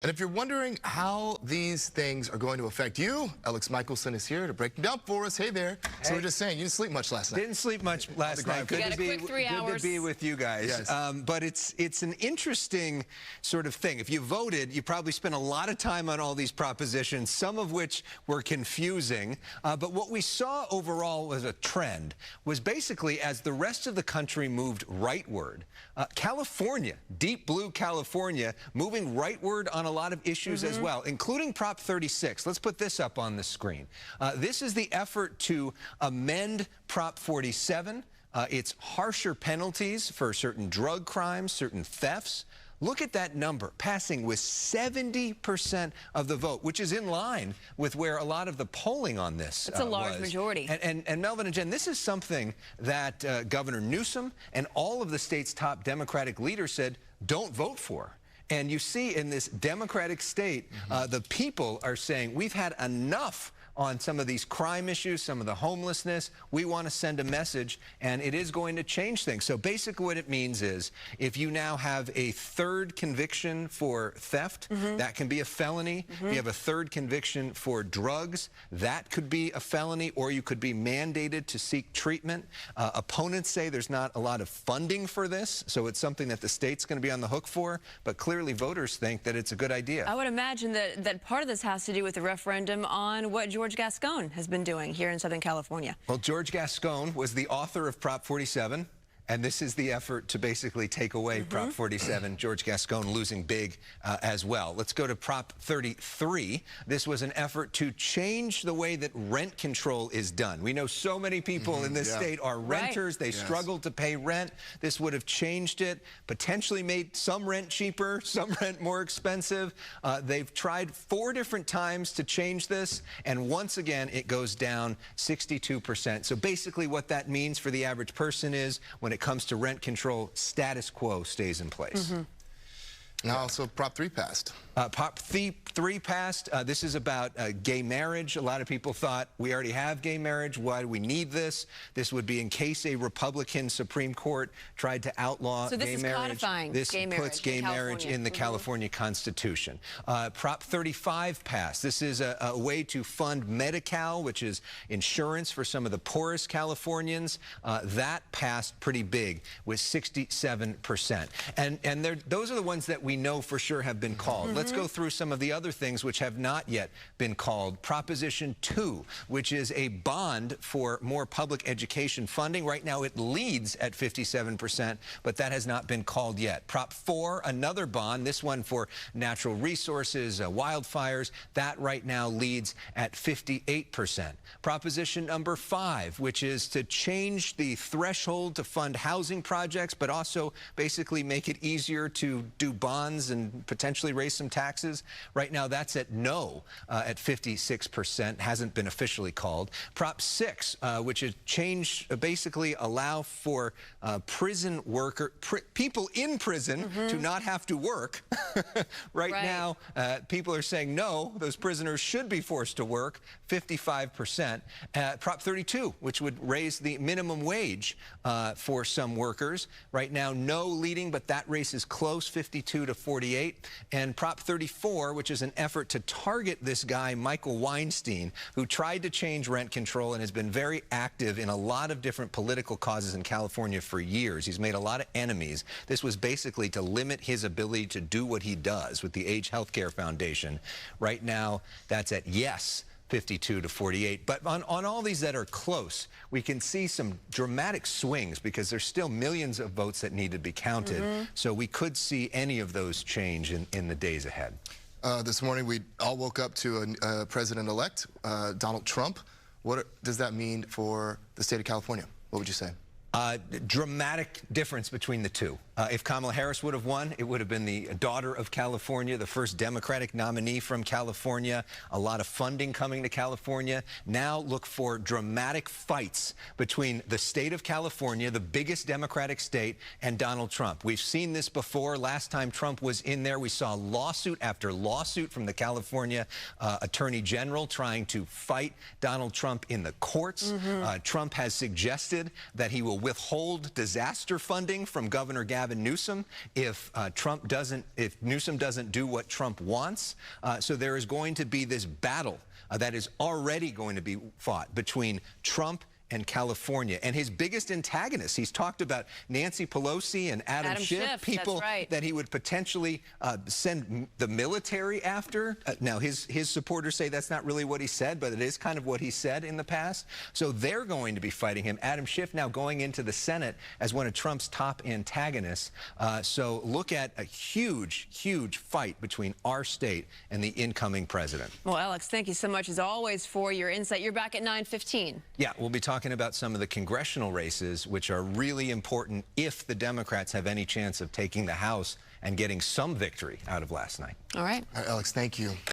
And if you're wondering how these things are going to affect you, Elex Michaelson is here to break them down for us. Hey there. So we're just saying, you didn't sleep much last night. Didn't sleep much last night. Good to be with you guys. Yes. But it's an interesting sort of thing. If you voted, you probably spent a lot of time on all these propositions, some of which were confusing. But what we saw overall was a trend, was basically as the rest of the country moved rightward, California, deep blue California, moving rightward on a lot of issues as well, including Prop 36. Let's put this up on the screen. This is the effort to amend Prop 47. It's harsher penalties for certain drug crimes, certain thefts. Look at that number, passing with 70% of the vote, which is in line with where a lot of the polling on this It's a large majority. And Melvin and Jen, this is something that Governor Newsom and all of the state's top Democratic leaders said, don't vote for. And you see in this Democratic state, the people are saying, we've had enough on some of these crime issues, some of the homelessness. We want to send a message, and it is going to change things. So basically what it means is, if you now have a third conviction for theft, that can be a felony. If you have a third conviction for drugs, that could be a felony, or you could be mandated to seek treatment. Opponents say there's not a lot of funding for this, so it's something that the state's going to be on the hook for, but clearly voters think that it's a good idea. I would imagine that part of this has to do with the referendum on what George Gascon has been doing here in Southern California. Well, George Gascon was the author of Prop 47, and this is the effort to basically take away Prop 47. George Gascon losing big as well. Let's go to Prop 33. This was an effort to change the way that rent control is done. We know so many people in this state are renters. They struggle to pay rent. This would have changed it, potentially made some rent cheaper, some rent more expensive. They've tried 4 different times to change this, and once again, it goes down 62%. So basically what that means for the average person is, when it comes to rent control, status quo stays in place. Now also Prop 3 passed. Prop 3 passed. This is about gay marriage. A lot of people thought, we already have gay marriage. Why do we need this? This would be in case a Republican Supreme Court tried to outlaw gay marriage. This puts gay marriage in the California Constitution. Prop 35 passed. This is a way to fund Medi-Cal, which is insurance for some of the poorest Californians. That passed pretty big with 67%. And those are the ones that we know for sure have been called. Let's go through some of the other things which have not yet been called. Proposition 2, which is a bond for more public education funding. Right now it leads at 57%, but that has not been called yet. Prop 4, another bond, this one for natural resources, wildfires, that right now leads at 58%. Proposition number 5, which is to change the threshold to fund housing projects, but also basically make it easier to do bonds and potentially raise some taxes. Right now that's at no at 56%, hasn't been officially called. Prop 6, which is change, basically allow for prison people in prison to not have to work. Right now, people are saying no, those prisoners should be forced to work, 55%. Prop 32, which would raise the minimum wage for some workers. Right now, no leading, but that race is close, 52 to 48. And Prop 34, which is an effort to target this guy, Michael Weinstein, who tried to change rent control and has been very active in a lot of different political causes in California for years. He's made a lot of enemies. This was basically to limit his ability to do what he does with the Age Healthcare Foundation. Right now, that's at yes, 52 to 48. But on all these that are close, we can see some dramatic swings because there's still millions of votes that need to be counted. So we could see any of those change in the days ahead. This morning, we all woke up to a president-elect, Donald Trump. What does that mean for the state of California? What would you say? Dramatic difference between the two. If Kamala Harris would have won, it would have been the daughter of California, the first Democratic nominee from California, a lot of funding coming to California. Now look for dramatic fights between the state of California, the biggest Democratic state, and Donald Trump. We've seen this before. Last time Trump was in there, we saw lawsuit after lawsuit from the California Attorney General trying to fight Donald Trump in the courts. Trump has suggested that he will withhold disaster funding from Governor Gavin Gavin Newsom if Newsom doesn't do what Trump wants. So there is going to be this battle that is already going to be fought between Trump and California. And his biggest antagonists, he's talked about Nancy Pelosi and Adam Schiff, people that he would potentially send the military after. Now, his supporters say that's not really what he said, but it is kind of what he said in the past. So they're going to be fighting him. Adam Schiff now going into the Senate as one of Trump's top antagonists. So look at a huge, huge fight between our state and the incoming president. Well, Alex, thank you so much, as always, for your insight. You're back at 9:15. Yeah, we'll be talking about some of the congressional races, which are really important if the Democrats have any chance of taking the House and getting some victory out of last night. All right. All right, Alex, thank you.